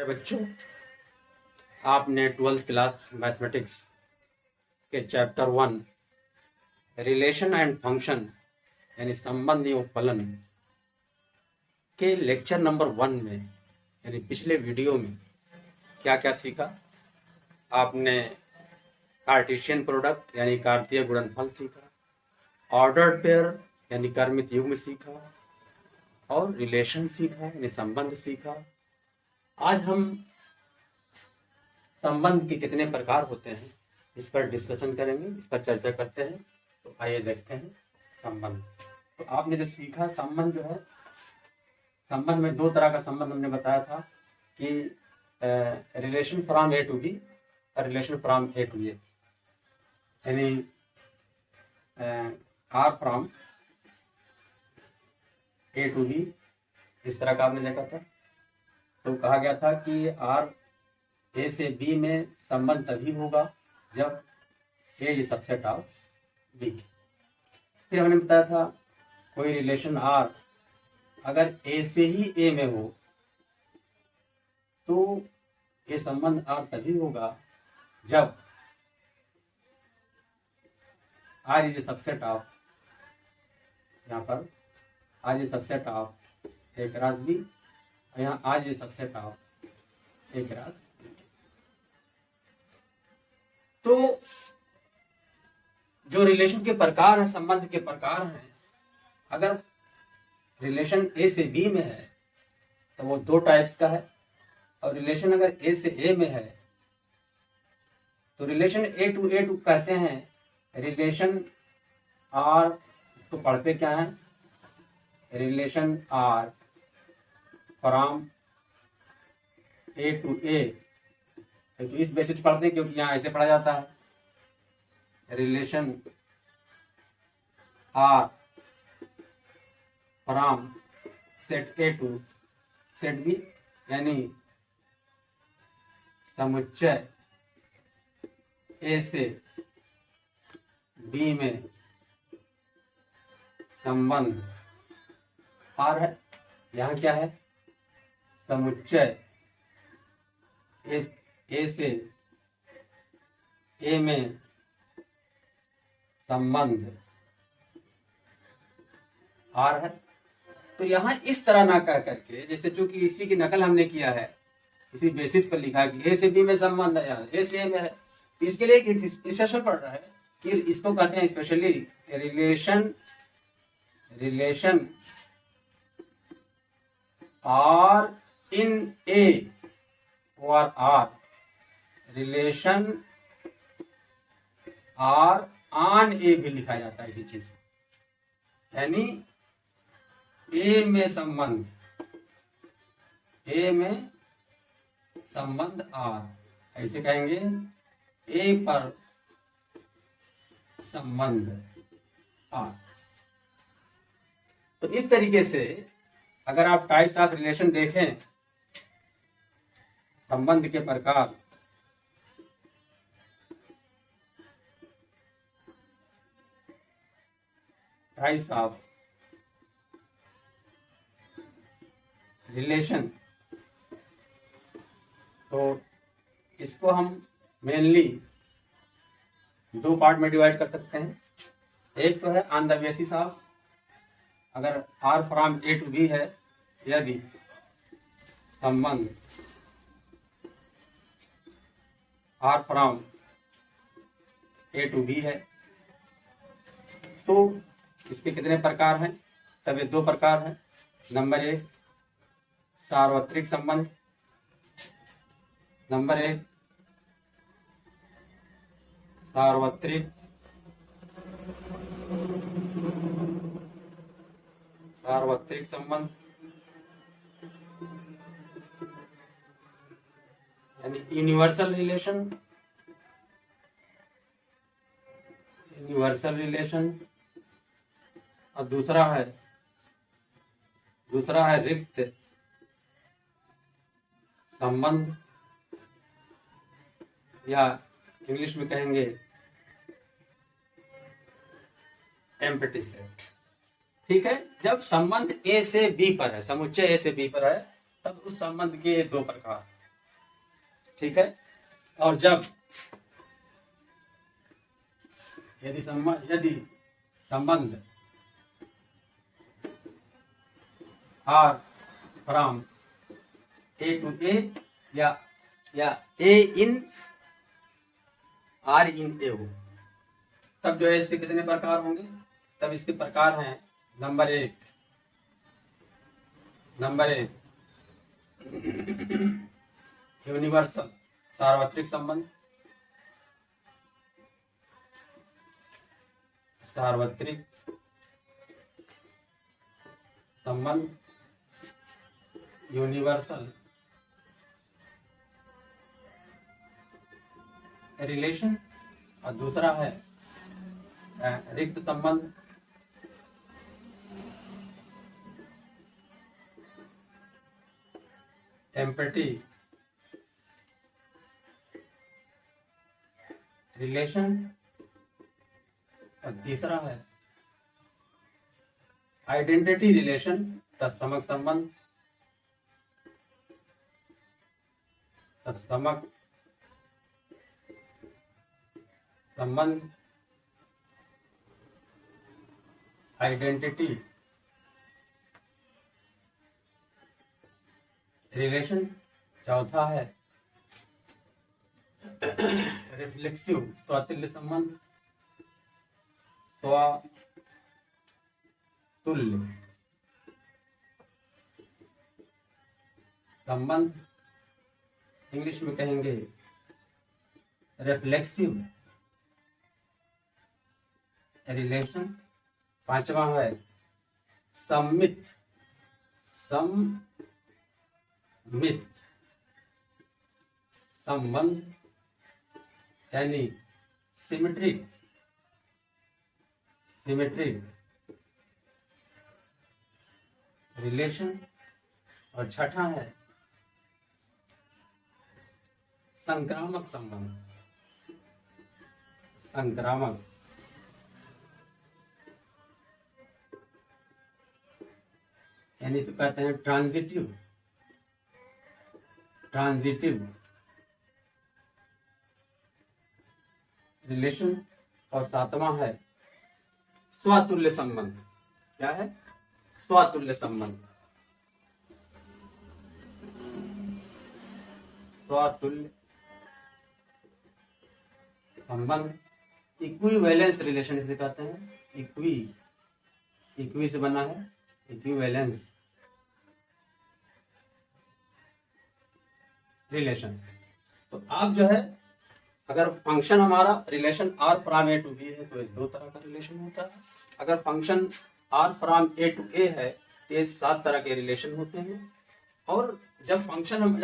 मेरे बच्चों, आपने 12th क्लास मैथमेटिक्स के चैप्टर 1 रिलेशन एंड फंक्शन यानी संबंध एवं फलन के लेक्चर नंबर 1 में यानी पिछले वीडियो में क्या क्या सीखा। आपने कार्टेशियन प्रोडक्ट यानी कार्तीय गुणनफल सीखा, ऑर्डर्ड पेयर यानी क्रमित युग्म सीखा और रिलेशन सीखा यानी संबंध सीखा। आज हम संबंध के कितने प्रकार होते हैं इस पर डिस्कशन करेंगे, इस पर चर्चा करते हैं। तो आइए देखते हैं संबंध। तो आपने जो सीखा संबंध जो है, संबंध में दो तरह का संबंध हमने बताया था कि relation from A to B और relation from A to A, यानी R from A to B, इस तरह का आपने देखा था। तो कहा गया था कि आर ए से बी में संबंध तभी होगा जब ए इज सबसेट ऑफ बी। फिर हमने बताया था कोई रिलेशन आर अगर ए से ही ए में हो तो ये संबंध आर तभी होगा जब आर इज सबसेट ऑफ, यहाँ पर R is subset of A cross B और यहाँ R is subset of A cross. तो जो रिलेशन के प्रकार हैं, संबंध के प्रकार हैं, अगर रिलेशन ए से बी में है तो वो दो टाइप्स का है, और रिलेशन अगर ए से ए में है तो रिलेशन ए टू कहते हैं। रिलेशन आर, इसको पढ़ते क्या है, relation R from A to A, तो इस बेसिस पढ़ते हैं क्योंकि यहाँ ऐसे पढ़ा जाता है। Relation R from set A to set B, यानी समुच्चय ए से बी में संबंध आर है। यहाँ क्या है, समुच्चय ए से ए में संबंध आर है। तो यहाँ इस तरह ना कह करके, जैसे चूंकि इसी की नकल हमने किया है, इसी बेसिस पर लिखा है कि ए से बी में संबंध है, यहाँ ए से ए में है, तो इसके लिए एक स्पेशल पड़ रहा है कि इसको कहते हैं स्पेशली रिलेशन आर इन ए और आर, रिलेशन आर ऑन ए भी लिखा जाता है इसी चीज को, यानी ए में संबंध, ए में संबंध आर, ऐसे कहेंगे ए पर संबंध आर। तो इस तरीके से अगर आप टाइप्स ऑफ रिलेशन देखें, संबंध के प्रकार, टाइप्स ऑफ रिलेशन, तो इसको हम मेनली दो पार्ट में डिवाइड कर सकते हैं। एक तो है ऑन द बेसिस ऑफ, अगर R from A to B है, यदि संबंध R from A to B है तो इसके कितने प्रकार हैं, तब ये दो प्रकार हैं। नंबर एक सार्वत्रिक संबंध, नंबर एक सार्वत्रिक संबंध, यानी यूनिवर्सल रिलेशन, और दूसरा है रिक्त संबंध, या इंग्लिश में कहेंगे एम्प्टी सेट। ठीक है, जब संबंध ए से बी पर है, समुच्चय ए से बी पर है, तब उस संबंध के दो प्रकार, ठीक है। और जब यदि संबंध R from A to A या ए इन आर इन ए हो, तब जो है इसके कितने प्रकार होंगे? तब इसके प्रकार हैं, नंबर एक यूनिवर्सल सार्वत्रिक संबंध, यूनिवर्सल रिलेशन, और दूसरा है रिक्त संबंध, एम्पैथी रिलेशन, और तीसरा है आइडेंटिटी रिलेशन, तत्समक संबंध, आइडेंटिटी रिलेशन। चौथा है रिफ्लेक्सिव स्वतुल्य संबंध, इंग्लिश में कहेंगे रिफ्लेक्सिव रिलेशन। पांचवा है सम्मित संबंध, यानी सिमेट्रिक रिलेशन। और छठा है संक्रामक संबंध, यानी इसे कहते हैं ट्रांजिटिव रिलेशन। और सातवां है स्वतुल्य संबंध। क्या है? स्वतुल्य संबंध। इक्विवेलेंस रिलेशन इसे कहते हैं। इक्वी से बना है, इक्विवेलेंस रिलेशन। तो आप जो है, अगर फंक्शन हमारा relation R from A to B है तो दो तरह का रिलेशन होता है। अगर function R from A to A है तो ये 7 तरह के रिलेशन होते हैं। और जब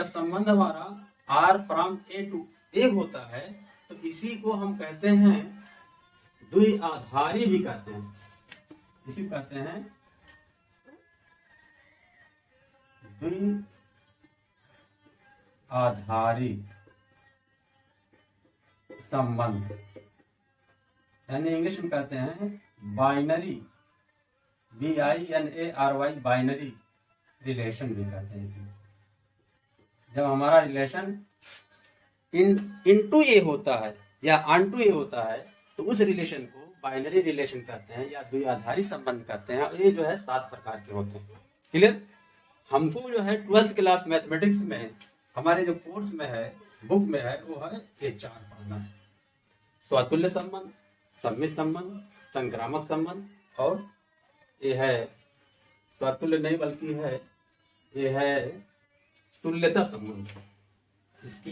संबंध हमारा आर फ्रॉम ए टू ए होता है तो इसी को हम कहते हैं द्विआधारी भी कहते हैं। इसी को कहते हैं द्विआधारी संबंध, यानी इंग्लिश में कहते हैं बाइनरी, BINARY, बाइनरी रिलेशन भी कहते हैं इसे। जब हमारा रिलेशन इनटू ए होता है या अनटू ए होता है तो उस रिलेशन को बाइनरी रिलेशन कहते हैं या द्विआधारी संबंध कहते हैं। और ये जो है 7 प्रकार के होते हैं। क्लियर? हमको जो है 12th क्लास मैथमेटिक्स में हमारे जो कोर्स में है, बुक में है, वो है ये 4 पढ़ना है। स्वतुल्य संबंध, सम्मित संबंध, संक्रामक संबंध, और ये है स्वतुल्य नहीं बल्कि है ये है तुल्यता संबंध। इसकी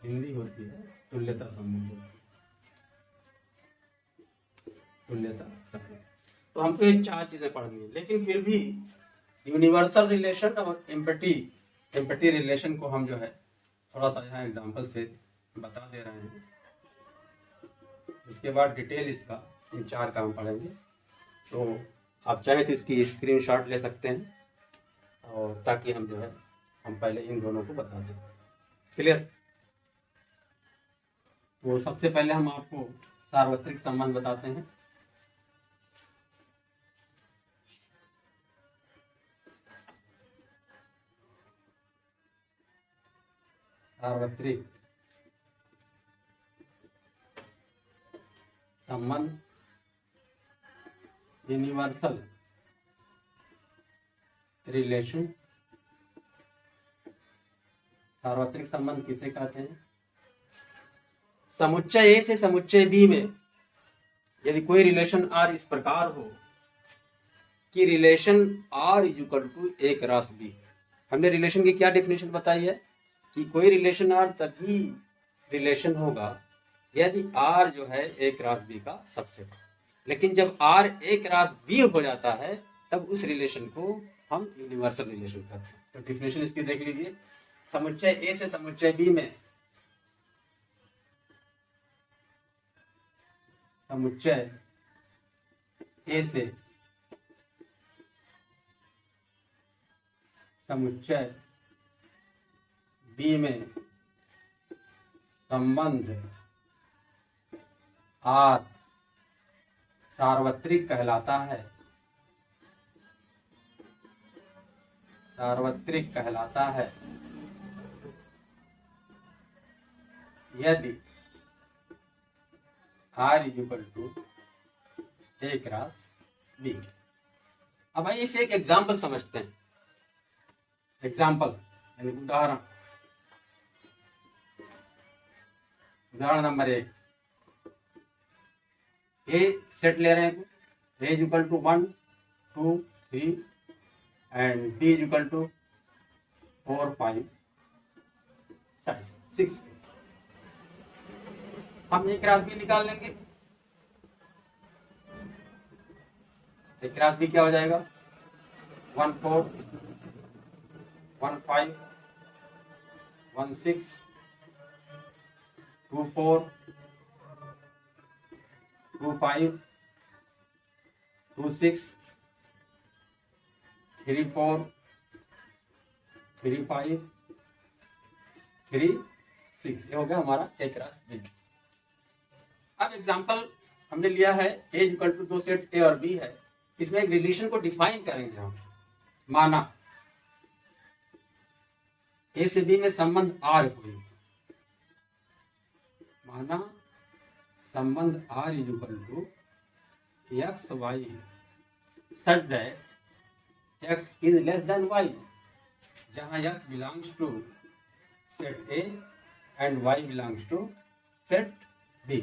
हिंदी होती है तुल्यता संबंध। तो हमको ये 4 चीजें पढ़नी है, लेकिन फिर भी यूनिवर्सल रिलेशन और एम्पैथी रिलेशन को हम जो है थोड़ा सा यहाँ एग्जांपल से बता दे रहे हैं। उसके बाद डिटेल इसका इन 4 का हम पढ़ेंगे। तो आप चाहें तो इसकी स्क्रीनशॉट ले सकते हैं, और ताकि हम जो है हम पहले इन दोनों को बता दें। क्लियर? तो सबसे पहले हम आपको सार्वत्रिक संबंध बताते हैं। सार्वत्रिक संबंध, यूनिवर्सल रिलेशन। सार्वत्रिक संबंध किसे कहते हैं? समुच्चय ए से समुच्चय बी में यदि कोई रिलेशन आर इस प्रकार हो कि relation R is equal to A cross B. हमने रिलेशन की क्या डेफिनेशन बताई है कि कोई रिलेशन आर तभी रिलेशन होगा यदि आर जो है ए क्रॉस बी का सबसेट। लेकिन जब आर ए क्रॉस बी हो जाता है तब उस रिलेशन को हम यूनिवर्सल रिलेशन कहते हैं। तो डेफिनेशन इसकी देख लीजिए, समुच्चय ए से समुच्चय बी में समुच्चय ए से समुच्चय बी में संबंध आर सार्वत्रिक कहलाता है। सार्वत्रिक कहलाता है यदि R is equal to A cross B. अब आइए इसे एक एग्जाम्पल समझते हैं। एग्जाम्पल यानी उदाहरण। उदाहरण नंबर 1, ए सेट ले रहे हैं, A is equal to 1 2 3 and B is equal to 4 5 6। हम एक क्रॉस बी निकाल लेंगे। एक क्रॉस बी क्या हो जाएगा? 1 4 1 5 1 6 2 4 2 5 2 6 3 4 3 5 3 6। ये हो गया हमारा ए क्रॉस बी। अब एग्जांपल हमने लिया है ए इक्वल टू 2 सेट ए और बी है। इसमें एक रिलेशन को डिफाइन करेंगे हम। माना ए से बी में संबंध आर कोई, माना संबंध R is equal to x Y such that x is less than Y, जहां x belongs to set A and Y belongs to set B.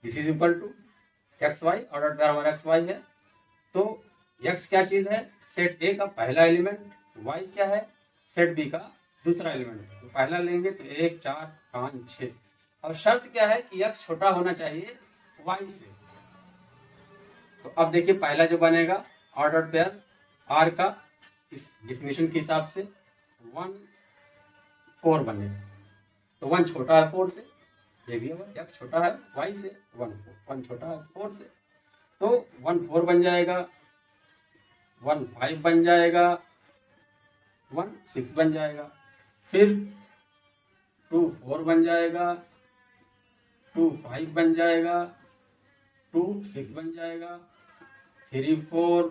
This is equal to x y, order pair हमारा x Y है। तो x क्या चीज है? Set ए का पहला element, Y क्या है? सेट बी का दूसरा एलिमेंट। तो पहला लेंगे तो 1 4 5 6, और शर्त क्या है कि एक्स छोटा होना चाहिए वाई से। तो अब देखिए पहला जो बनेगा ऑर्डर पेयर आर का इस डिफिनेशन के हिसाब से 1 4 बनेगा। तो 1 छोटा है 4 से, ये भी एक्स छोटा है वाई से, 1 छोटा है 4 से। तो 1 4 बन जाएगा, 1 5 बन जाएगा, 1 6 बन जाएगा। फिर 2 4 बन जाएगा, 2 5 बन जाएगा, 2 6 बन जाएगा, 3 4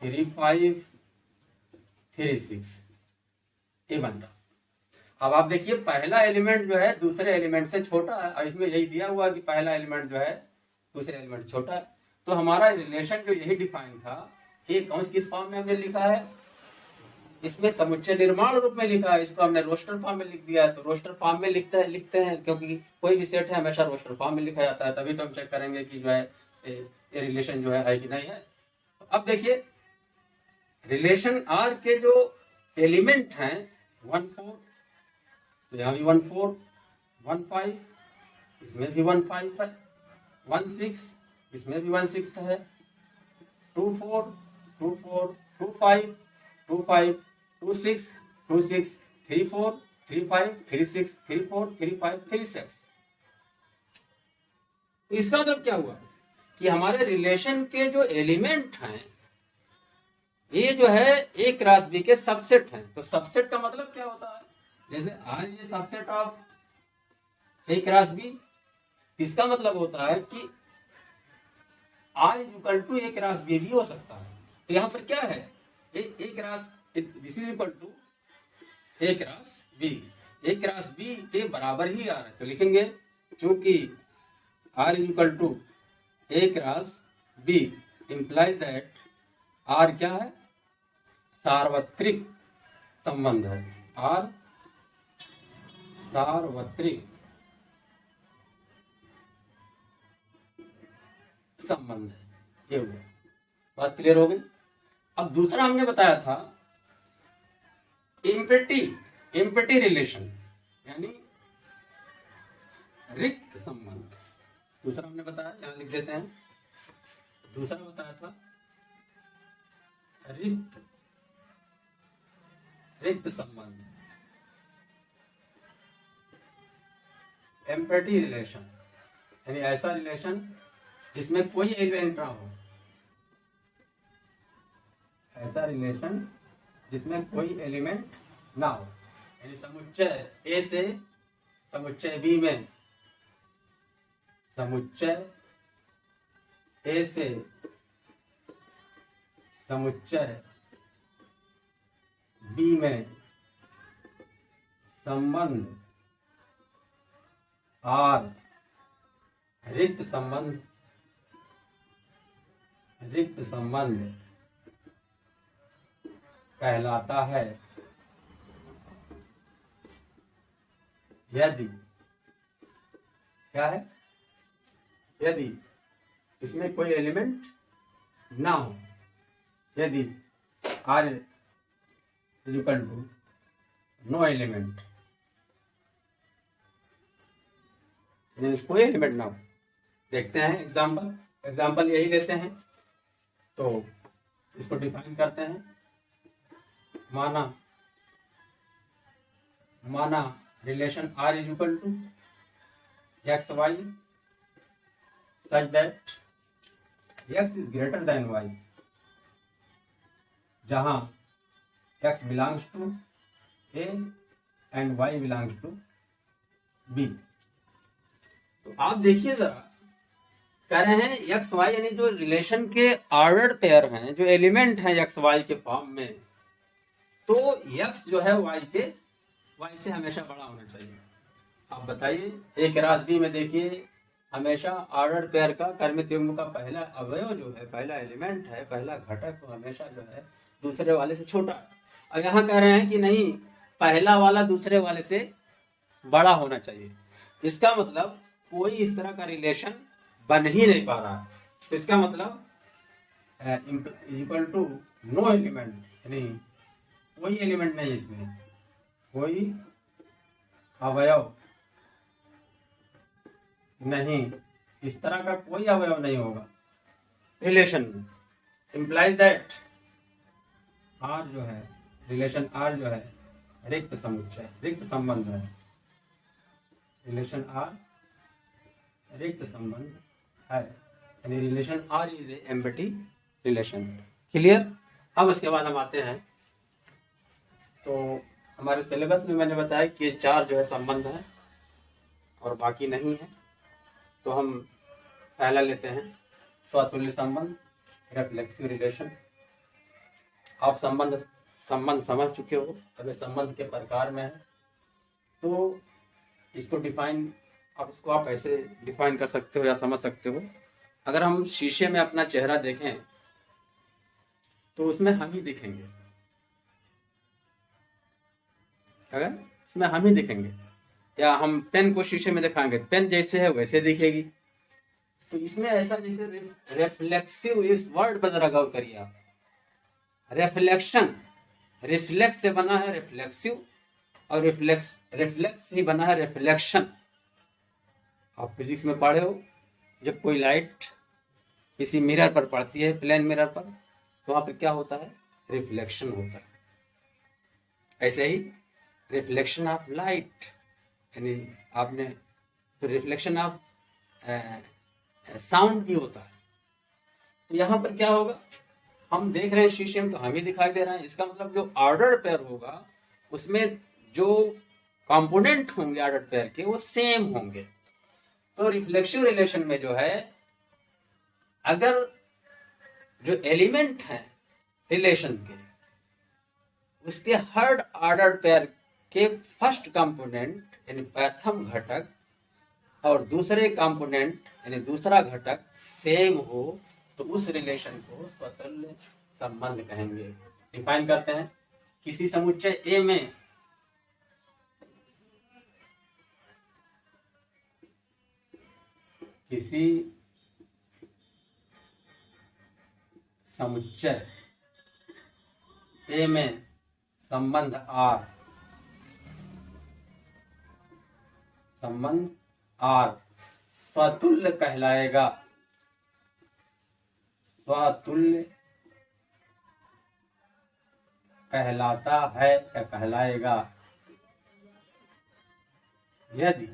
3 5 3 6, ये बन रहा। अब आप देखिए पहला एलिमेंट जो है दूसरे एलिमेंट से छोटा है, और इसमें यही दिया हुआ कि पहला एलिमेंट जो है दूसरे एलिमेंट छोटा है। तो हमारा रिलेशन जो यही डिफाइन था, ये कौन किस फॉर्म में हमने लिखा है? इसमें समुच्चय निर्माण रूप में लिखा है। इसको हमने रोस्टर फॉर्म में लिख दिया है। तो रोस्टर फॉर्म में लिखते हैं क्योंकि कोई भी सेट है हमेशा रोस्टर फॉर्म में लिखा जाता है, तभी तो हम चेक करेंगे कि जो है ये रिलेशन जो है कि नहीं है। तो अब देखिए रिलेशन आर के जो एलिमेंट हैं 1 4, तो यहाँ भी 1 4 1 5, इसमें भी 1 5 है, 1 6, इसमें भी 1 6 है, 2 4 2 4 2 5 2 5 2 6 2 6 3 4 3 5 3 6 3 4 3 5 3 6। तो इसका मतलब क्या हुआ कि हमारे रिलेशन के जो एलिमेंट हैं ये जो है ए क्रॉस बी के सबसेट हैं। तो सबसेट का मतलब क्या होता है? जैसे आर ये subset of A cross B, इसका मतलब होता है कि R is equal to A cross B भी हो सकता है। तो यहाँ पर क्या है? A cross this is equal to A cross B, A cross B के बराबर ही आर है, तो लिखेंगे चूंकि R is equal to A cross B implies that R क्या है, सार्वत्रिक संबंध है, आर सार्वत्रिक संबंध है, ये हुआ, बात क्लियर हो गई। अब दूसरा हमने बताया था एम्पटी रिलेशन, यानी रिक्त संबंध। दूसरा हमने बताया, यहां लिख देते हैं, दूसरा बताया था रिक्त संबंध, एम्पटी रिलेशन, यानी ऐसा रिलेशन जिसमें कोई एलिमेंट ना हो, ऐसा रिलेशन जिसमें कोई एलिमेंट ना हो, यानी समुच्चय ए से समुच्चय बी में, समुच्चय ए से समुच्चय बी में संबंध आर रिक्त संबंध, रिक्त संबंध कहलाता है यदि, क्या है, यदि इसमें कोई एलिमेंट ना हो, यदि R is equal to no element, कोई एलिमेंट ना हो। देखते हैं एग्जाम्पल यही लेते हैं, तो इसको डिफाइन करते हैं। माना relation R is equal to x Y such that x is greater than Y, जहां x belongs to A and Y belongs to B. तो आप देखिए जरा, कह रहे हैं एक्स वाई, यानी जो रिलेशन के ऑर्डर पेयर हैं, जो एलिमेंट हैं एक्स वाई के फॉर्म में, तो एक्स जो है वाई से हमेशा बड़ा होना चाहिए। आप बताइए, ए क्रॉस बी में देखिए, हमेशा ऑर्डर पेयर का कर्मित युग्म का पहला अवयव जो है, पहला एलिमेंट है, पहला घटक, वो हमेशा जो है दूसरे वाले से छोटा है। और यहाँ कह रहे हैं कि नहीं, पहला वाला दूसरे वाले से बड़ा होना चाहिए। इसका मतलब कोई इस तरह का रिलेशन बन ही नहीं पा रहा है। इसका मतलब इक्वल टू नो एलिमेंट, यानी कोई एलिमेंट नहीं है इसमें, कोई अवयव नहीं, इस तरह का कोई अवयव नहीं होगा रिलेशन में। इम्प्लाइज दैट आर जो है, रिलेशन आर जो है रिक्त समुच्चय, रिक्त संबंध है, रिलेशन आर रिक्त संबंध है, यानी relation R is a empty relation. Clear. अब उसके बाद हम आते हैं, तो हमारे सिलेबस में मैंने बताया कि ये 4 जो है संबंध है और बाकी नहीं है। तो हम पहला लेते हैं स्वतुल्य संबंध, रिफ्लेक्सिव रिलेशन। आप संबंध समझ चुके हो, अब ये संबंध के प्रकार में है। तो इसको डिफाइन, इसको आप ऐसे डिफाइन कर सकते हो या समझ सकते हो। अगर हम शीशे में अपना चेहरा देखें तो उसमें हम ही दिखेंगे, अगर इसमें हम ही दिखेंगे, या हम पेन को शीशे में दिखाएंगे, पेन जैसे है वैसे दिखेगी। तो इसमें ऐसा, जैसे रिफ्लेक्सिव, इस वर्ड पर जरा गौर करिए आप। रिफ्लेक्शन, रिफ्लेक्स से बना है रिफ्लेक्सिव, और रिफ्लेक्स ही बना है रिफ्लेक्शन। आप फिजिक्स में पढ़े हो, जब कोई लाइट किसी मिरर पर पड़ती है, प्लेन मिरर पर, तो वहां पर क्या होता है, रिफ्लेक्शन होता है। ऐसे ही रिफ्लेक्शन ऑफ लाइट, यानी आपने, तो रिफ्लेक्शन ऑफ साउंड भी होता है। तो यहाँ पर क्या होगा, हम देख रहे हैं शीशे में तो हम ही दिखाई दे रहे हैं। इसका मतलब जो ऑर्डर पेयर होगा उसमें जो कंपोनेंट होंगे ऑर्डर पेयर के, वो सेम होंगे। तो रिफ्लेक्सिव रिलेशन में जो है, अगर जो एलिमेंट हैं रिलेशन के, उसके हर ऑर्डर पेयर के फर्स्ट कंपोनेंट यानी प्रथम घटक और दूसरे कंपोनेंट यानी दूसरा घटक सेम हो तो उस रिलेशन को स्वतुल्य संबंध कहेंगे। डिफाइन करते हैं, किसी समुच्चय ए में किसी समुच्चय ए में संबंध R स्वतुल्य कहलाएगा, स्वतुल्य कहलाता है या कहलाएगा यदि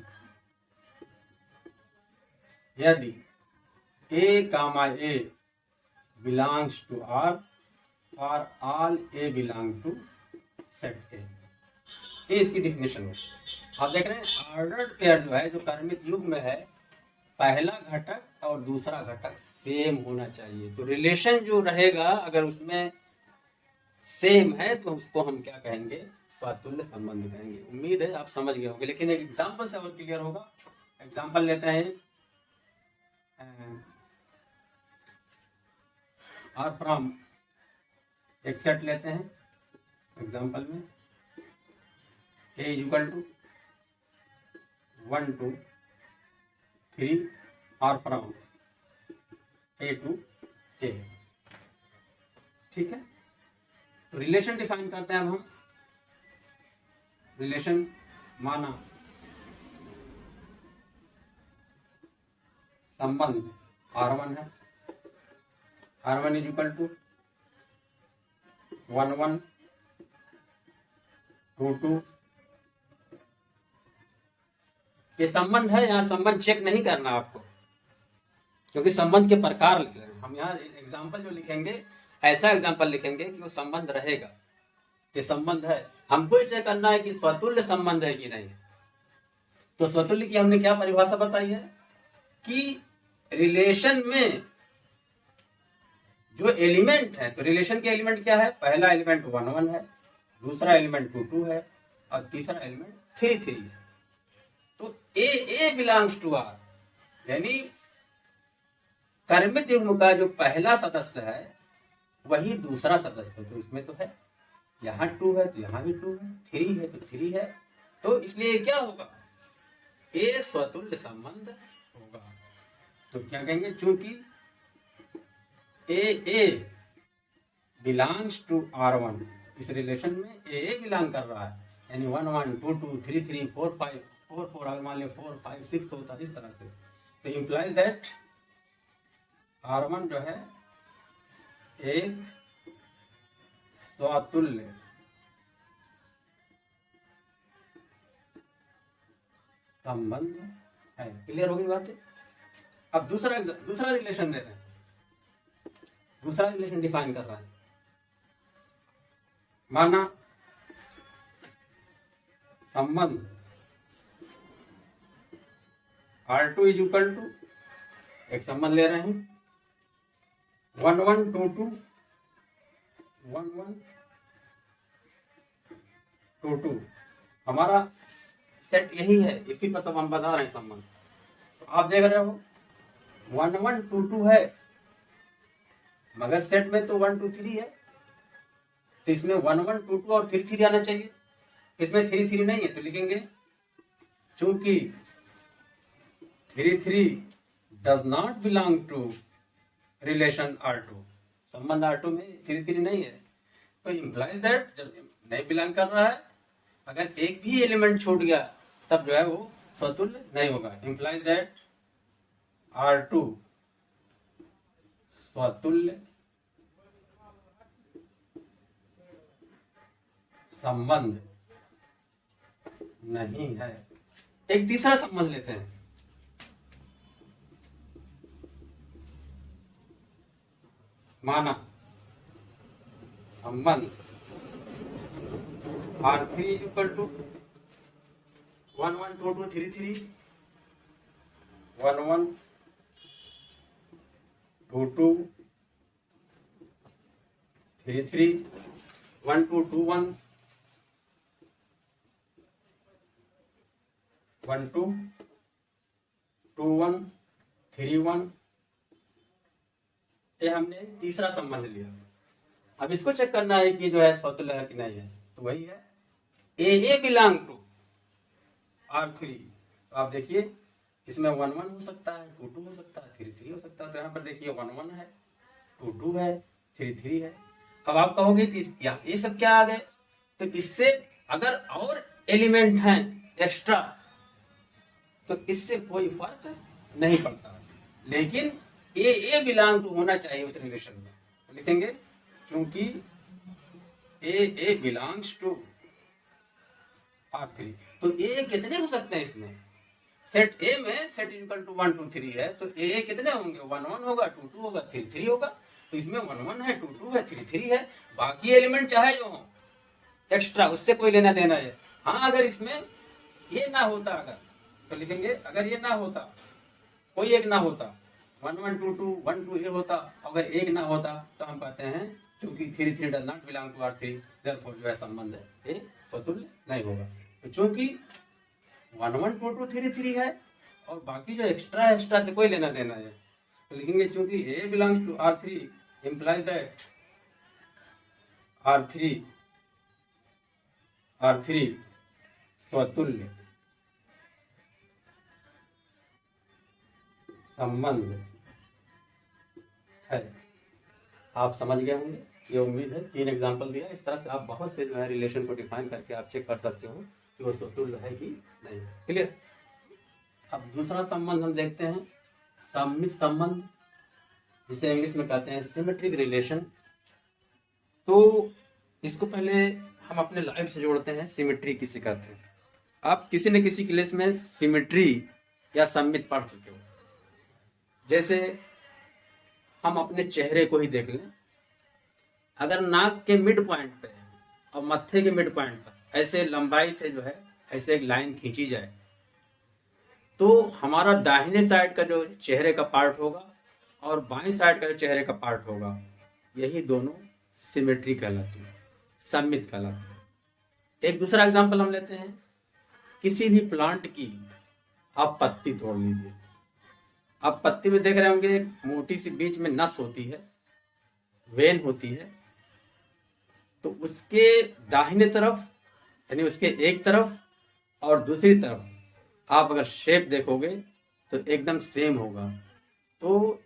A, A belongs to R और all A belong to set A। ये इसकी डिफिनेशन है। आप देख रहे हैं ऑर्डर्ड पेयर जो है, जो क्रमित युग्म में है, पहला घटक और दूसरा घटक सेम होना चाहिए। तो रिलेशन जो रहेगा अगर उसमें सेम है तो उसको हम क्या कहेंगे, स्वतुल्य संबंध कहेंगे। उम्मीद है आप समझ गए होंगे, लेकिन एक एग्जांपल से और क्लियर होगा। एग्जांपल लेते हैं, आर फ्रॉम एक सेट लेते हैं। एग्जांपल में A is equal to 1 2 3 R from A to A। ठीक है, तो रिलेशन डिफाइन करते हैं अब हम। रिलेशन माना संबंध R1 है, R1 इज इक्वल टू 1 1 2 2। ये संबंध है, यहाँ संबंध चेक नहीं करना आपको, क्योंकि संबंध के प्रकार लिख रहे हैं हम। यहाँ एग्जाम्पल जो लिखेंगे ऐसा एग्जाम्पल लिखेंगे कि वो संबंध रहेगा, ये संबंध है। हमको ही चेक करना है कि स्वतुल्य संबंध है कि नहीं। तो स्वतुल्य की हमने क्या परिभाषा बताई है कि रिलेशन में जो एलिमेंट है, तो रिलेशन के एलिमेंट क्या है, पहला एलिमेंट 1 1 है, दूसरा एलिमेंट 2 2 है और तीसरा एलिमेंट 3 3 है। तो ए बिलोंग्स टू आर, यानी कर्मित युग्म का जो पहला सदस्य है वही दूसरा सदस्य। तो इसमें तो है, यहाँ 2 है तो यहाँ भी 2 है, 3 है तो 3 है। तो इसलिए क्या होगा, ए स्वतुल्य संबंध होगा। तो क्या कहेंगे, चूंकि ए बिलोंग्स टू R1, इस रिलेशन में ए बिलोंग कर रहा है, यानी 1 1 2 2 3 3 4 5 4 4 अगर मान लिया 4 5 6 होता है इस तरह से, तो इम्प्लाइज दैट R1 जो है एक स्वतुल्य संबंध है। क्लियर होगी बातें। अब दूसरा रिलेशन दे रहे हैं, दूसरा रिलेशन डिफाइन कर रहा है। माना संबंध R2 इज इक्वल टू, एक संबंध ले रहे हैं 1 1 2 2 1 1 2 2। हमारा सेट यही है, इसी पर सब हम बता रहे हैं संबंध। तो आप देख रहे हो 1 1 2 2 है, मगर सेट में तो 1 2 3 है, तो इसमें 1 1 2 2 और 3 3 आना चाहिए। इसमें 3 3 नहीं है, तो लिखेंगे चूंकि 3 3 does not belong to relation R2, संबंध R2 में 3 3 नहीं है, तो इम्प्लाइज दैट जब नहीं बिलोंग कर रहा है, अगर एक भी एलिमेंट छूट गया तब जो है वो स्वतुल्य नहीं होगा। इम्प्लाइज दैट R2 स्वतुल्य संबंध नहीं है। एक तीसरा संबंध लेते हैं, माना संबंध R3 इक्वल टू 1 1 2 2 3 3 1 1 2 2 3 3 1 2 2 1 1 2 2 1 3 1। ये हमने तीसरा संबंध लिया। अब इसको चेक करना है कि जो है स्वतुल्य है कि नहीं है। तो वही है ए बिलोंग टू R3। तो आप देखिए इसमें 1 1 हो सकता है, 2 2 हो सकता है, 3 3 हो सकता है। तो यहाँ पर देखिए 1 1 है, 2 2 है, 3 3 है। अब आप कहोगे कि ये सब क्या आ गए, तो इससे अगर और एलिमेंट हैं एक्स्ट्रा तो इससे कोई फर्क नहीं पड़ता, लेकिन ए बिलोंग टू होना चाहिए उस रिलेशन में। तो लिखेंगे क्योंकि ए बिलोंग्स टू R3। तो ए कितने हो सकते हैं इसमें, सेट ए में सेट इक्वल टू 1 2 3 है, तो ए कितने होंगे, 1 1 होगा, 2 2 होगा, 3 3 होगा। तो इसमें 1 1 है, 2 2 है, 3 3 है। बाकी एलिमेंट चाहे जो हो एक्स्ट्रा, उससे कोई लेना देना है। हाँ अगर इसमें ये ना होता, अगर तो लिखेंगे अगर ये ना होता, कोई एक ना होता, 1 1 2 2 1 2 ये होता, अगर एक ना होता तो हम कहते हैं क्योंकि 3 3 does not belong to R3, therefore जो है संबंध है ये स्वतुल्य नहीं होगा। तो चूंकि 1 1 2 2 3 3 है और बाकी जो एक्स्ट्रा से कोई लेना देना है, तो लिखेंगे चूंकि A belongs to R3 implies that R3 स्वतुल्य संबंध है। आप समझ गए होंगे, ये उम्मीद है। 3 एग्जाम्पल दिया, इस तरह से आप बहुत से जो है रिलेशन को डिफाइन करके आप चेक कर सकते हो कि वो स्वतुल्य है कि नहीं। क्लियर। अब दूसरा संबंध हम देखते हैं, सममित संबंध, जिसे इंग्लिश में कहते हैं सिमेट्रिक रिलेशन। तो इसको पहले हम अपने लाइफ से जोड़ते हैं। सिमेट्री किसे कहते हैं? आप किसी न किसी क्लास में सिमेट्री या सममित पढ़ चुके हो। जैसे हम अपने चेहरे को ही देख लें, अगर नाक के मिड पॉइंट पे और मत्थे के मिड पॉइंट पर ऐसे लंबाई से जो है ऐसे एक लाइन खींची जाए, तो हमारा दाहिने साइड का जो चेहरे का पार्ट होगा और बाएं साइड का जो चेहरे का पार्ट होगा, यही दोनों सिमेट्री कहलाती है, सममित कहलाती है। एक दूसरा एग्जांपल हम लेते हैं, किसी भी प्लांट की आप पत्ती तोड़ लीजिए। आप पत्ती में देख रहे होंगे मोटी सी बीच में नस होती है, वेन होती है। तो उसके दाहिने तरफ यानी उसके एक तरफ और दूसरी तरफ आप अगर शेप देखोगे तो एकदम सेम होगा। तो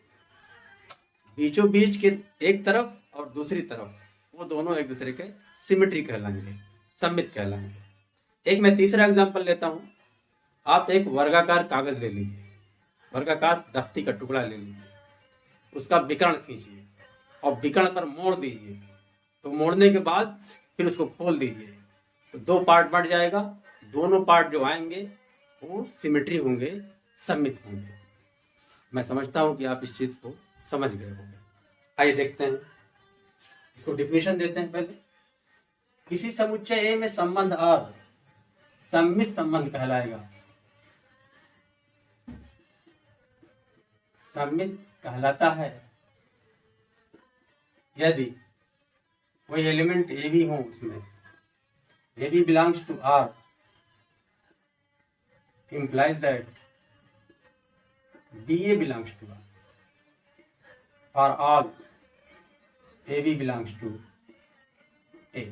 बीचों बीच के एक तरफ और दूसरी तरफ वो दोनों एक दूसरे के सिमेट्री कहलाएंगे, सममित कहलाएंगे। एक मैं तीसरा एग्जांपल लेता हूं। आप एक वर्गाकार कागज ले लीजिए, वर्गाकार दफ्ती का टुकड़ा ले लीजिए, उसका विकर्ण खींचिए और विकर्ण पर मोड़ दीजिए। तो मोड़ने के बाद फिर उसको खोल दीजिए, तो 2 पार्ट बन जाएगा। दोनों पार्ट जो आएंगे वो सिमेट्री होंगे, सममित होंगे। मैं समझता हूं कि आप इस चीज को समझ गए होंगे। आइए देखते हैं, इसको डिफिनेशन देते हैं। पहले किसी समुच्चय ए में संबंध R सममित संबंध कहलाएगा। सममित कहलाता है यदि कोई एलिमेंट ए भी हो, उसमें A B belongs to R implies that BA belongs to R or all AB belongs to A।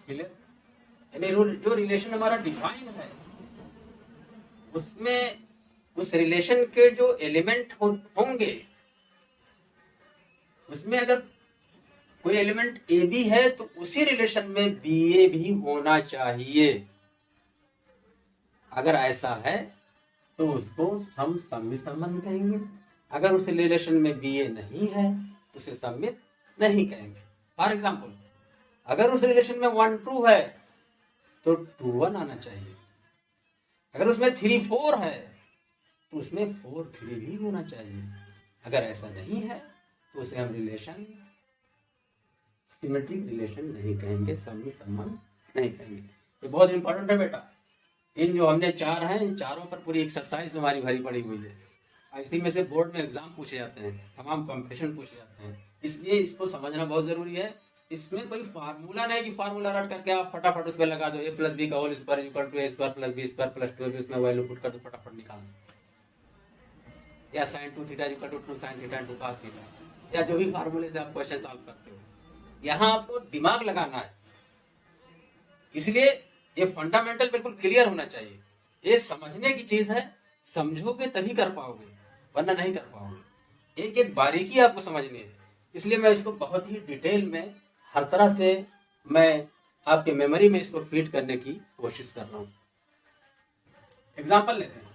Clear? यानी जो रिलेशन हमारा डिफाइन है उसमें उस रिलेशन के जो एलिमेंट होंगे उसमें अगर कोई एलिमेंट ए बी है तो उसी रिलेशन में बी ए भी होना चाहिए। अगर ऐसा है तो उसको हम सममित संबंध कहेंगे। अगर उस रिलेशन में बी ए नहीं है तो उसे सममित नहीं कहेंगे। फॉर एग्जाम्पल, अगर उस रिलेशन में 1 2 है तो 2 1 आना चाहिए। अगर उसमें 3 4 है तो उसमें 4 3 भी होना चाहिए। अगर ऐसा नहीं है तो उसे हम रिलेशन सिमेट्रिक रिलेशन नहीं कहेंगे, सममित संबंध नहीं कहेंगे। ये बहुत इंपॉर्टेंट है बेटा। इन जो हमने 4 हैं, इन चारों पर पूरी एक्सरसाइज हमारी भरी पड़ी हुई है। इसी में से बोर्ड में एग्जाम पूछे जाते हैं, तमाम कॉम्पिटिशन पूछे जाते हैं, इसलिए इसको समझना बहुत जरूरी है। इसमें कोई फार्मूला नहीं कि फार्मूला रट करके आप फटाफट उस पर लगा दो, a प्लस बी का whole square equal to A square plus B square plus 2 उसमें वैल्यू पुट कर दो, फटाफट निकाल दो, या sine 2 theta equal to 2 sine theta 2 cos theta, या जो भी फार्मूले से आप क्वेश्चन सॉल्व करते हो। यहाँ आपको दिमाग लगाना है, इसलिए ये फंडामेंटल बिल्कुल क्लियर होना चाहिए। ये समझने की चीज है, समझोगे तभी कर पाओगे, वरना नहीं कर पाओगे। एक एक बारीकी आपको समझनी है, इसलिए मैं इसको बहुत ही डिटेल में हर तरह से मैं आपके मेमोरी में इसको फीड करने की कोशिश कर रहा हूं। एग्जाम्पल लेते हैं,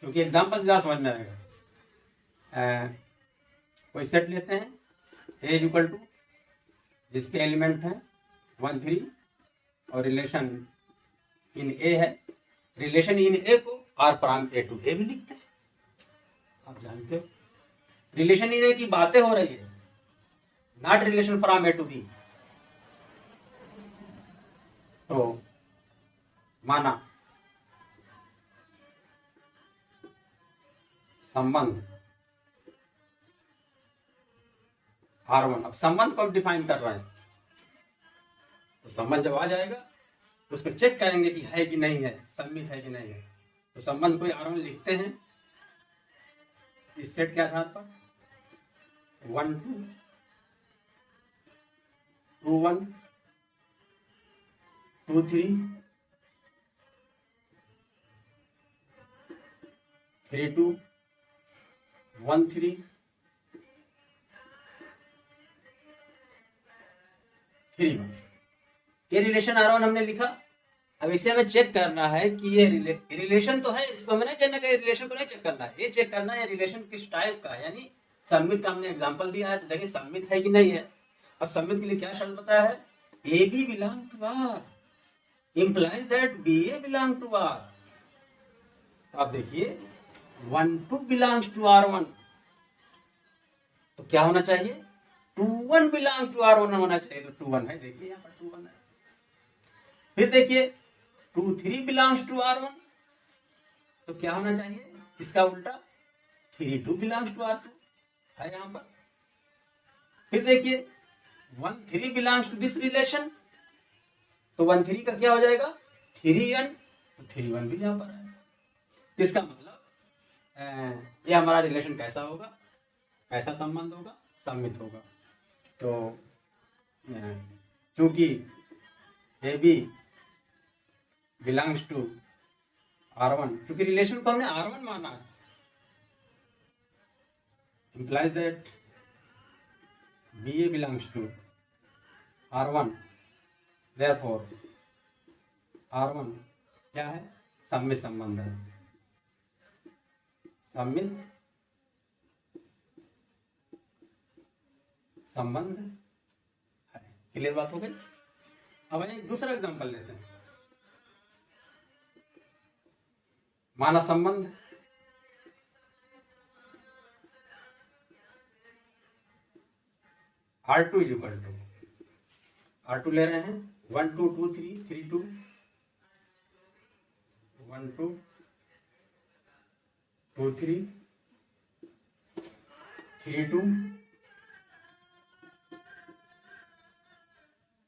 क्योंकि एग्जाम्पल से ज़्यादा समझ में आएगा। कोई सेट लेते हैं ए इक्वल टू, जिसके एलिमेंट हैं 1 3 और रिलेशन इन ए है। रिलेशन इन ए को आर प्राइम ए टू ए भी लिखते हैं, आप जानते हो। रिलेशन इन ए की बातें हो रही है, not relation from A to B. तो माना संबंध R1, अब संबंध को हम डिफाइन कर रहे हैं, तो संबंध जब आ जाएगा तो उसको चेक करेंगे कि है कि नहीं है, सम्मित है कि नहीं है। तो संबंध कोई R1 लिखते हैं इस सेट के आधार पर 1 2 2 1 2 3 3 2 1 3 3 1। ये रिलेशन R1 हमने लिखा। अब इसे हमें चेक करना है कि ये रिलेशन तो है, इसको हमें नहीं जानना कि रिलेशन को नहीं चेक करना है, ये चेक करना है रिलेशन किस टाइप का है। यानी सम्मित का हमने एग्जांपल दिया है, तो देखिए सम्मित है कि नहीं है। अब सम्मित के लिए क्या शर्त बताया है, A B belong to R implies that BA belong to R। आप देखिए 1 2 belongs to R1, तो क्या होना चाहिए 2 1 belongs to R1 होना चाहिए, तो 2 1 है, देखिए यहाँ पर 2 1 है। फिर देखिए 2 3 belongs to R1, तो क्या होना चाहिए इसका उल्टा 3 2 belongs to R2 है यहाँ पर। फिर देखिए 1 3 belongs to this relation, तो 1 3 का क्या हो जाएगा 3 1, तो 3 1 भी यहाँ पर है। इसका मतलब ये हमारा रिलेशन कैसा होगा, कैसा संबंध होगा, सम्मित होगा। तो चूंकि A B belongs to R1, क्योंकि रिलेशन को हमने R1 माना है, implies that BA belongs to R1, therefore R1 क्या है, सम्मित संबंध है, सम्मित संबंध है। क्लियर बात हो गई। अब एक दूसरा एग्जांपल लेते हैं। माना संबंध R2 इक्वल टू, R2 ले रहे हैं 1 2 2 3 3 2 1 2 2 3 3 2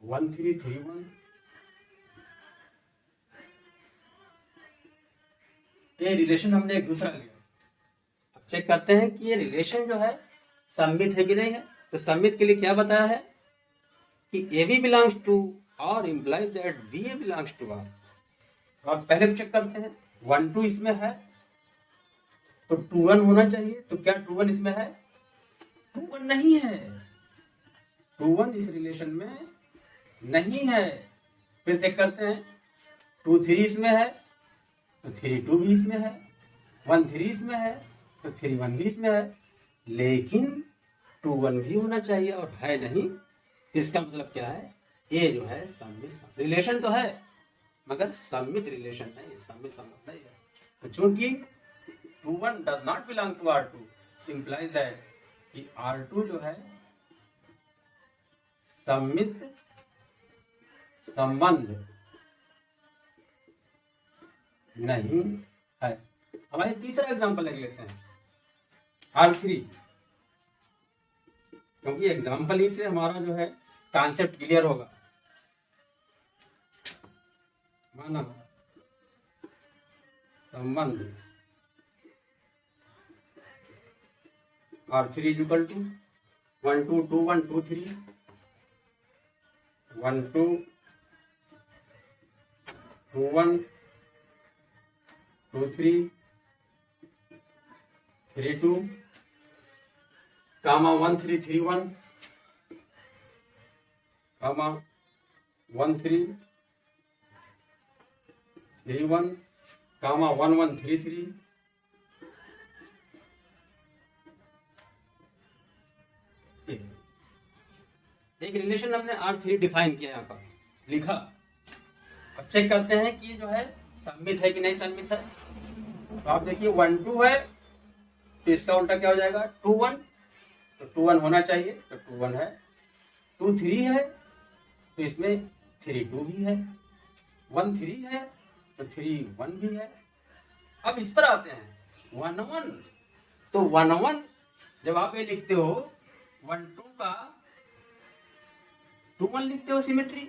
1 3 3 1। ये रिलेशन हमने एक दूसरा लिया। अब चेक करते हैं कि ये रिलेशन जो है सम्मित है कि नहीं है। तो सम्मित के लिए क्या बताया है कि ए बी बिलोंग्स टू और implies that B A belongs to R. अब पहले चेक करते हैं 1 2 इसमें है, तो 2 1 होना चाहिए। तो क्या 2 1 इसमें है, 2 1 नहीं है, 2 1 इस रिलेशन में नहीं है। फिर चेक करते हैं 2 3 इसमें है, तो 3 2 भी इसमें है, 1 3 इसमें है, तो 3 1 भी इसमें है, लेकिन 2 1 भी होना चाहिए और है नहीं। इसका मतलब क्या है, ये जो है सम्मित रिलेशन तो है मगर सम्मित रिलेशन नहीं है, सम्मित संबंध नहीं है। तो चूंकि 2 1 does not belong to R2 implies that कि R2 जो है सम्मित संबंध नहीं है। हमारे तीसरा एग्जांपल ले लेते हैं R3। क्योंकि एग्जाम्पल ही से हमारा जो है कॉन्सेप्ट क्लियर होगा। माना संबंध R3 इक्वल टू 1 2 2 1 2 3 1 2 2 1 2 3 3 2 कामा 1 3 3 1 कामा 1 3 3 1 कामा 1 1 3 3 एक रिलेशन हमने R3 डिफाइन किया, यहाँ पर लिखा। अब चेक करते हैं कि जो है सममित है कि नहीं सममित है। तो आप देखिए 1 2 है तो इसका उल्टा क्या हो जाएगा 2 1, तो 2 1 होना चाहिए, तो 2 1 है। 2 3 है तो इसमें 3 2 भी है। 1 3 है तो 3 1 भी है। अब इस पर आते हैं 1 1, तो 1 1 जब आप ये लिखते हो 1 2 का 2 1 लिखते हो सिमेट्री,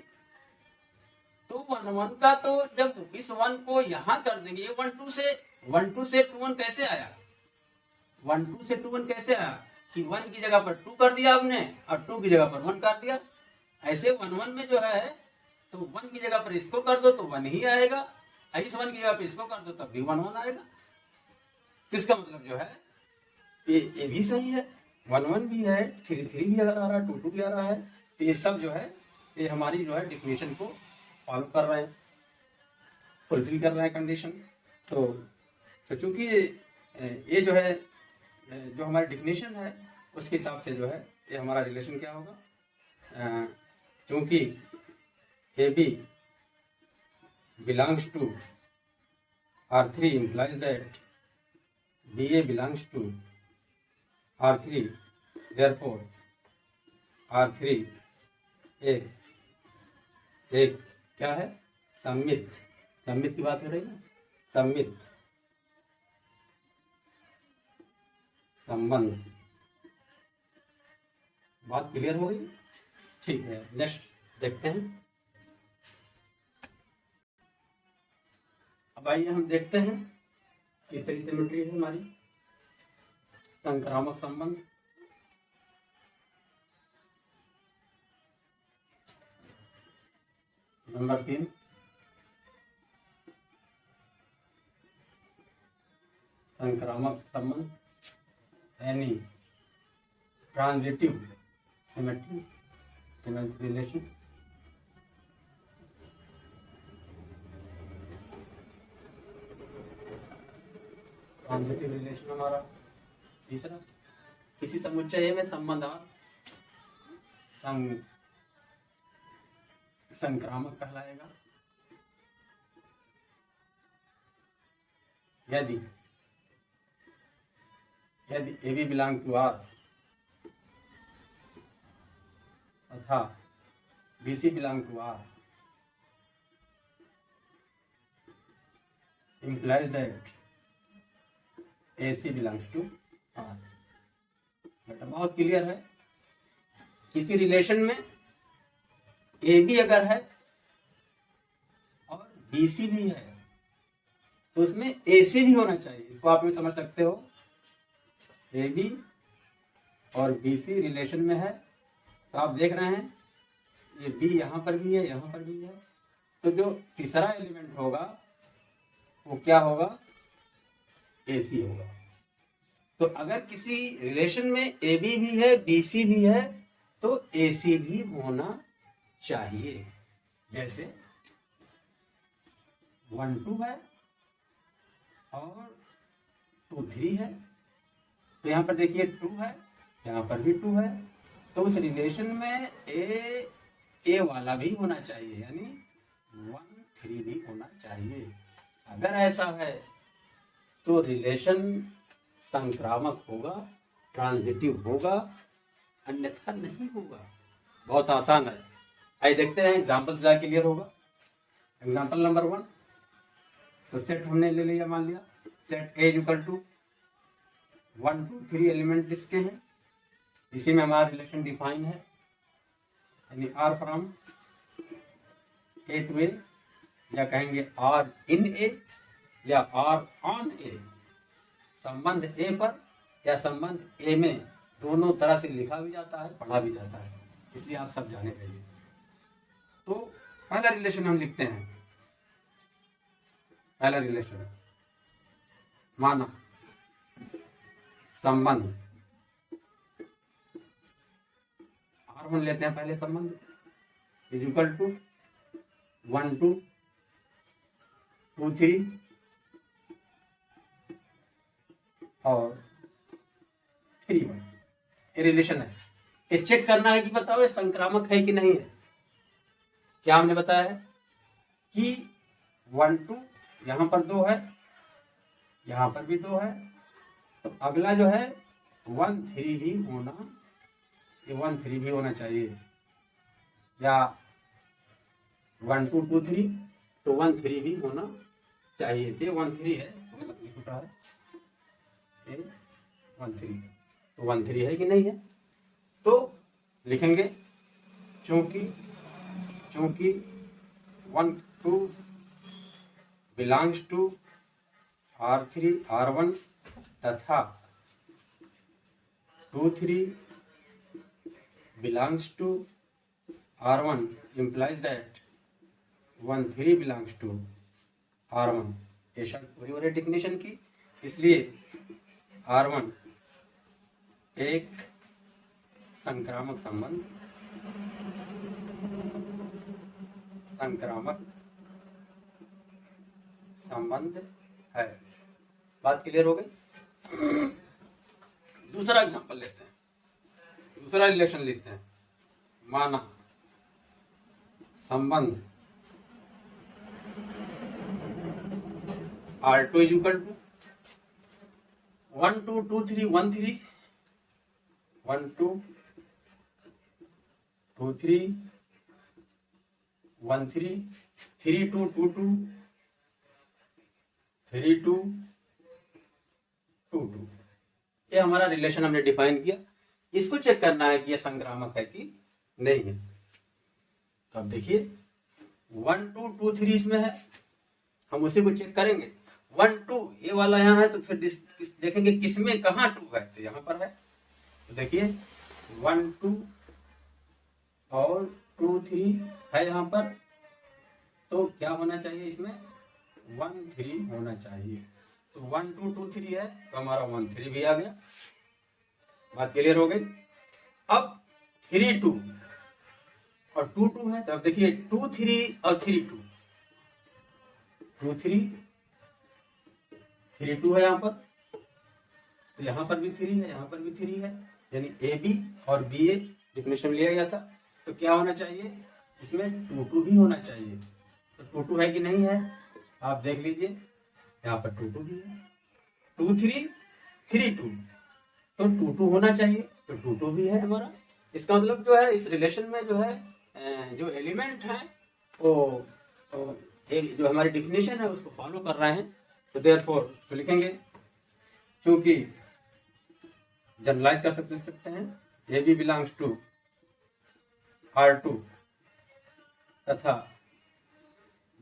तो 1 1 का तो जब इस 1 को यहां कर देंगे 1 2 से 2 1 कैसे आया, 1 2 से 2 1 कैसे आया कि 1 की जगह पर 2 कर दिया आपने और 2 की जगह पर 1 कर दिया। ऐसे 1 1 में जो है तो 1 की जगह पर इसको कर दो तो 1 ही आएगा, इस 1 की जगह पर इसको कर दो तब भी 1 1 आएगा। इसका मतलब जो है ये भी सही है, 1 1 भी है, 3 3 भी अगर आ रहा है, 2 2 भी आ रहा है, तो ये सब जो है ये हमारी जो है डेफिनेशन को फॉलो कर रहे हैं, फुलफिल कर रहे हैं कंडीशन। तो चूंकि ये जो है जो हमारी डेफिनेशन है उसके हिसाब से जो है ये हमारा रिलेशन क्या होगा, चूंकि A B belongs to R3 implies that BA belongs to R3, therefore R3 एक क्या है सममित, सममित की बात हो रही है, सममित संबंध। बात क्लियर हो गई? ठीक है, नेक्स्ट देखते हैं। अब आइए हम देखते हैं तीसरी सिमेट्री है हमारी संक्रामक संबंध। नंबर 3 संक्रामक संबंध यानी transitive symmetry relation. Transitive relation हमारा तीसरा किसी समुच्चय में संबंध संक्रामक कहलाएगा यदि A B belong to R तथा B C belong to R implies that AC belongs to R। बेटा बहुत क्लियर है, किसी रिलेशन में AB अगर है और BC भी है तो उसमें AC भी होना चाहिए। इसको आप भी समझ सकते हो, AB और BC रिलेशन में है तो आप देख रहे हैं ये B यहाँ पर भी है, यहाँ पर भी है, तो जो तीसरा एलिमेंट होगा वो क्या होगा AC होगा। तो अगर किसी रिलेशन में AB भी है BC भी है तो AC भी होना चाहिए। जैसे 1 2 है और 2 3 है, तो यहाँ पर देखिए 2 है, यहाँ पर भी 2 है, तो उस रिलेशन में ए वाला भी होना चाहिए, यानी 1 3 भी होना चाहिए। अगर ऐसा है तो रिलेशन संक्रामक होगा, ट्रांजिटिव होगा, अन्यथा नहीं होगा। बहुत आसान है, आइए देखते हैं एग्जाम्पल से क्लियर होगा। एग्जाम्पल नंबर 1, तो सेट हमने ले लिया, मान लिया set A equal to 1 2 3 element इसके हैं, इसी में हमारा रिलेशन डिफाइन है, यानी R from A to A, या कहेंगे आर इन ए या आर ऑन ए। संबंध ए पर या संबंध ए में, दोनों तरह से लिखा भी जाता है, पढ़ा भी जाता है, इसलिए आप सब जाने चाहिए। तो पहला रिलेशन हम लिखते हैं। पहला रिलेशन माना संबंध R1 लेते हैं पहले संबंध, इज इक्वल टू 1 2 2 3 और 3 1। ये रिलेशन है। ये चेक करना है कि बताओ ये संक्रामक है कि नहीं है। क्या हमने बताया है कि 1 2 यहां पर 2 है, यहां पर भी 2 है, तो अगला जो है 1 3 भी होना, ये 1 3 भी होना चाहिए, या 1 2 2 3 तो 1 3 भी होना चाहिए। तो 1 3 है, गलत लिख रहा है, ये 1 3, तो 1 3 है कि नहीं है। तो लिखेंगे चूंकि 1 2 बिलोंग्स टू R3 R1 तथा 2 3 belongs to R1 implies that 1 3 belongs to R1। ये शर्त पूरी हो रही डेफिनेशन की, इसलिए R1 एक संक्रामक संबंध है। बात क्लियर हो गई। दूसरा एग्जांपल लेते हैं, दूसरा रिलेशन लिखते हैं। माना संबंध R2 इज इक्वल टू 1 2 2 3 1 3 1 2 2 3 1 3 3 2 2 2 3 2 2 2। ये हमारा रिलेशन हमने डिफाइन किया। इसको चेक करना है कि ये संक्रामक है कि नहीं है। तो अब देखिए 1 2 2 3 इसमें है, हम उसी को चेक करेंगे। 1 2 ये वाला यहाँ है, तो फिर देखेंगे किसमें कहाँ 2 है, तो यहाँ पर है। तो देखिए 1 2 और 2 3 है यहाँ पर, तो क्या होना चाहिए इसमें 1 3 होना चाहिए। तो 1 2 2 3 है, तो हमारा 1 3 भी आ गया। बात क्लियर हो गई। अब 3 2 और 2 2 है, तो अब देखिए 2 3 और 3 2 2 3 3 2 है यहाँ पर, तो यहाँ पर भी 3 है, यहाँ पर भी 3 है, यानी ए बी और बी ए डिफिनेशन लिया गया था। तो क्या होना चाहिए इसमें 2 2 भी होना चाहिए। तो 2 2 है कि नहीं है, आप देख लीजिए, यहाँ पर 2 2 भी है, 2 3 3 2, तो 2 2 होना चाहिए, तो 2 2 भी है हमारा। इसका मतलब जो है इस रिलेशन में जो है जो एलिमेंट है वो जो हमारी डिफिनेशन है उसको फॉलो कर रहे हैं। तो देयरफॉर तो लिखेंगे, क्योंकि जनरलाइज कर सकते हैं, ए बी बिलोंग्स टू R2 तथा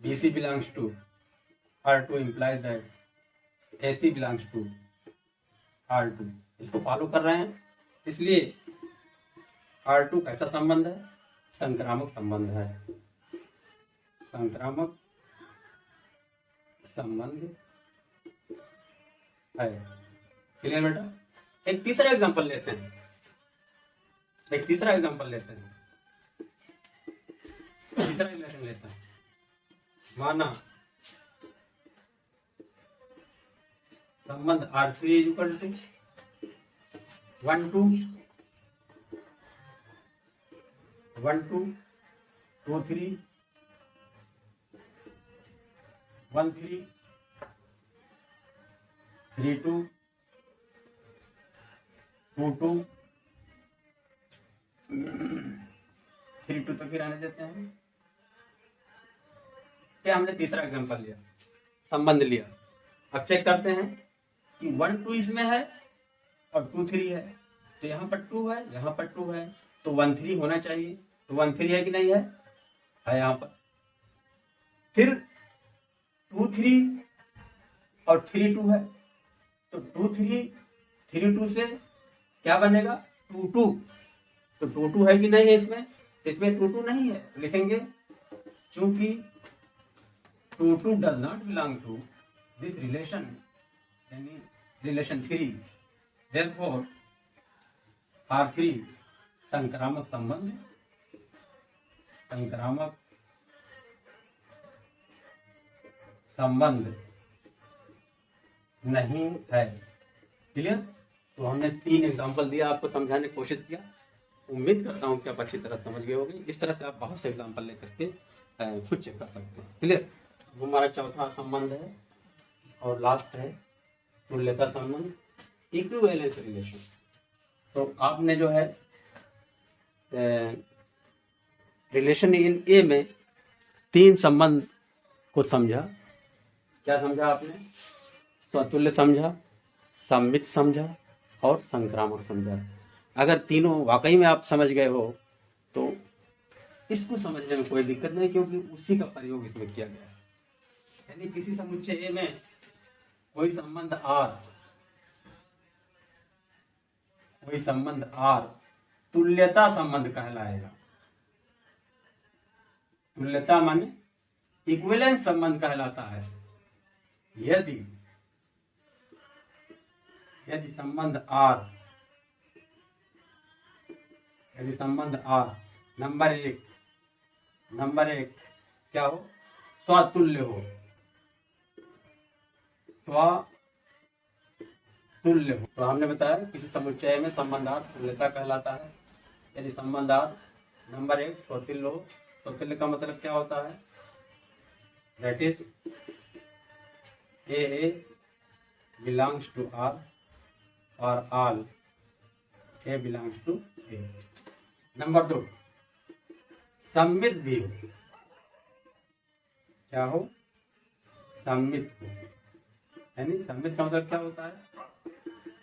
B C belongs to R2 implies that AC belongs to R2। इसको फॉलो कर रहे हैं, इसलिए R2 कैसा संबंध है, संक्रामक संबंध है, संक्रामक संबंध है। क्लियर बेटा। एक तीसरा एग्जांपल लेते हैं, तीसरा रिलेशन लेते हैं। माना संबंध R3 इज इक्वल टू 1 2 1 2 2 3 1 3 3 2 2 2 3 2 तक ही रहने देते हैं। क्या हमने तीसरा एग्जांपल लिया, संबंध लिया। अब चेक करते हैं कि 1 2 इसमें है और 2 3 है, तो यहाँ पर 2 है, यहाँ पर 2 है, तो 1 3 होना चाहिए। तो 1 3 है कि नहीं है यहाँ पर। फिर 2 3 और 3 2 है, तो 2 3 3 2 से क्या बनेगा 2 2। तो 2 2 है कि नहीं है इसमें, इसमें 2 2 नहीं है, तो लिखेंगे चूंकि 2 2 does not belong to this relation, यानी रिलेशन 3, देयरफॉर R3 संक्रामक संबंध, संक्रामक संबंध नहीं है। क्लियर। तो हमने 3 एग्जांपल दिया, आपको समझाने की कोशिश किया। उम्मीद करता हूँ कि आप अच्छी तरह समझ गए होंगे। इस तरह से आप बहुत से एग्जांपल लेकर के खुद चेक कर सकते हैं। क्लियर। वो हमारा चौथा संबंध है और लास्ट है तुल्यता संबंध, इक्विवेलेंस रिलेशन। तो आपने जो है रिलेशन इन ए में 3 संबंध को समझा। क्या समझा आपने? स्वतुल्य समझा, सममित समझा और संक्रामक समझा। अगर तीनों वाकई में आप समझ गए हो तो इसको समझने में कोई दिक्कत नहीं, क्योंकि उसी का प्रयोग इसमें किया गया है। यानी किसी समुच्चय ए में कोई संबंध R तुल्यता संबंध कहलाएगा। तुल्यता माने इक्विवेलेंस संबंध कहलाता है यदि संबंध R नंबर एक क्या हो, स्वतुल्य हो, तो हमने बताया किसी समुच्चय में संबंध R तुल्यता कहलाता है यदि संबंध R नंबर 1 स्वतुल्य हो। स्वतुल्य का मतलब क्या होता है? That is A belongs to R और all A belongs to A। Number 2 सममित भी हो। क्या हो? सममित हो। यानी सममित का मतलब क्या होता है?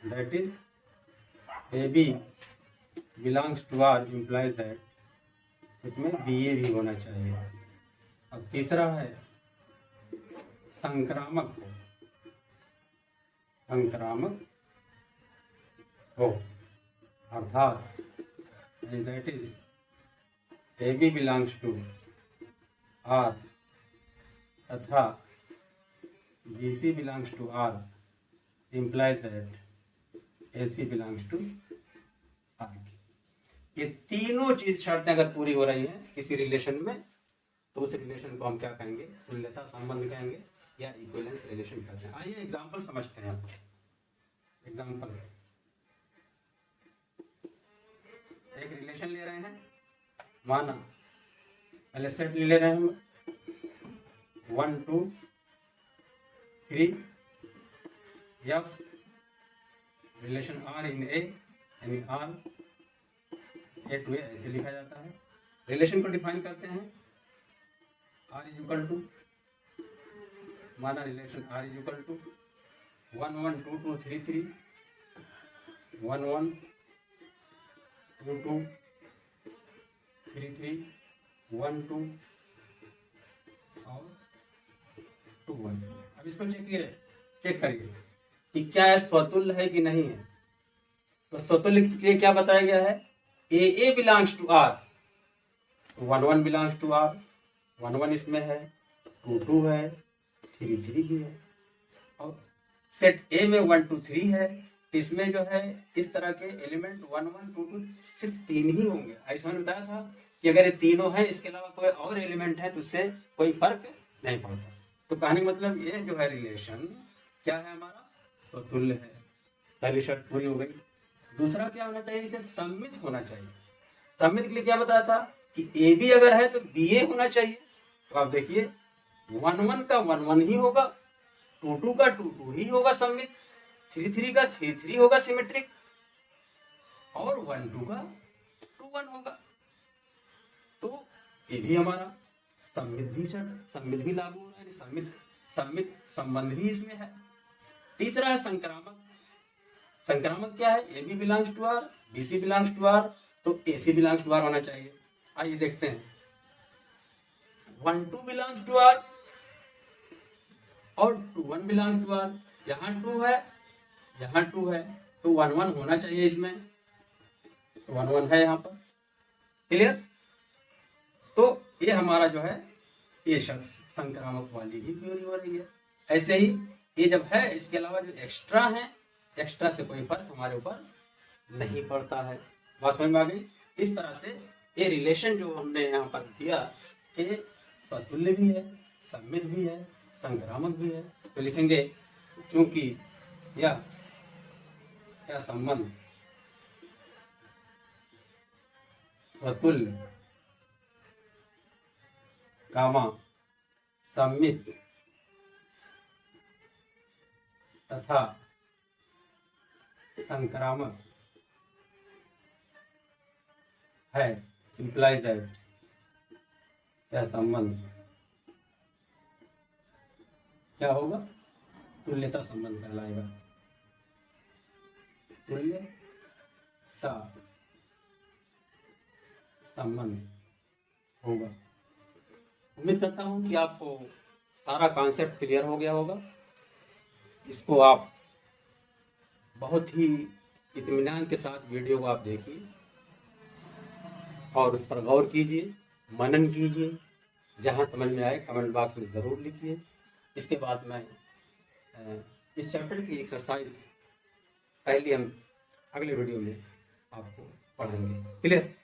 That is AB belongs to R implies that इसमें BA भी होना चाहिए। अब तीसरा है संक्रामक हो, अर्थात that is AB belongs to R तथा BC belongs to R implies that AC belongs to R। ये तीनों चीज शर्तें अगर पूरी हो रही हैं किसी रिलेशन में, तो उस रिलेशन को हम क्या कहेंगे? तुल्यता संबंध कहेंगे या इक्विवेलेंस रिलेशन कहते हैं। आइए एग्जांपल समझते हैं। एग्जांपल, एक रिलेशन ले रहे हैं, माना पहले सेट ले रहे हैं हम 1 2 3 F relation R in A, यानी R A to A ऐसे लिखा जाता है। रिलेशन को डिफाइन करते हैं R इज इक्वल टू, माना relation R is equal to 1 1 2 2 3 3 1 1 2 2 3 3 1 2 और 2 1। अब इसको चेक करिए कि क्या है, स्वतुल्य है कि नहीं है। तो स्वतुल्य के लिए क्या बताया गया है? A belongs to R, 1 1 belongs to R, 1 1 इसमें है, 2 2 है, 3 3 भी है। और सेट A में 1 2 3 है, तो इसमें जो है इस तरह के एलिमेंट 1 1 2 2 सिर्फ 3 ही होंगे। ऐसा मैंने बताया था कि अगर ये तीनों हैं, इसके अलावा कोई और एलिमेंट है तो उससे कोई फर्क नहीं पड़ता। तो कहने का मतलब ये जो है रिलेशन क्या है, हमारा स्वतुल्य है। पहली शर्त पूरी हो गई। दूसरा क्या होना चाहिए? इसे सममित होना चाहिए। सममित के लिए क्या बताया था कि AB अगर है तो BA होना चाहिए। तो आप देखिए 1 1 का 1 1 ही होगा, 2 2 का 2 2 ही होगा सममित, 3 3 का 3 3 होगा सिमेट्रिक, और 1 2 का 2 1 होगा। तो ये भी हमारा सममित भी लागू हो रहा है, सममित संबंध भी इसमें है। तीसरा है संक्रामक संक्रामक क्या है? A B belongs to R, B C belongs to R, तो A C belongs to R होना चाहिए। आइए देखते हैं, 1 2 बिलोंग्स टू आर और 2 1 बिलोंग्स टू आर। यहाँ 2 है, यहाँ 2 है, तो 1 1 होना चाहिए इसमें, तो 1 1 है यहाँ पर। क्लियर? तो ये हमारा जो है ये शख्स संक्रामक वाली भी प्योरी हो रही है। ऐसे ही ये जब है, इसके अलावा जो एक्स्ट्रा है, एक्स्ट्रा से कोई फर्क हमारे ऊपर नहीं पड़ता है। बात समझ में आ गई? इस तरह से ये रिलेशन जो हमने यहाँ पर दिया, ये स्वतुल्य भी है, सम्मित भी है, संक्रामक भी है। तो लिखेंगे चूंकि यह संबंध स्वतुल्य, कामा सम्मित तथा संक्रामक है, implies that यह संबंध क्या होगा? तुल्यता संबंध कहलाएगा। तुल्यता संबंध होगा। उम्मीद करता हूँ कि आपको सारा कॉन्सेप्ट क्लियर हो गया होगा। इसको आप बहुत ही इत्मीनान के साथ वीडियो को आप देखिए और उस पर गौर कीजिए, मनन कीजिए। जहाँ समझ में आए कमेंट बॉक्स में ज़रूर लिखिए। इसके बाद मैं इस चैप्टर की एक्सरसाइज पहले हम अगले वीडियो में आपको पढ़ाएंगे। क्लियर?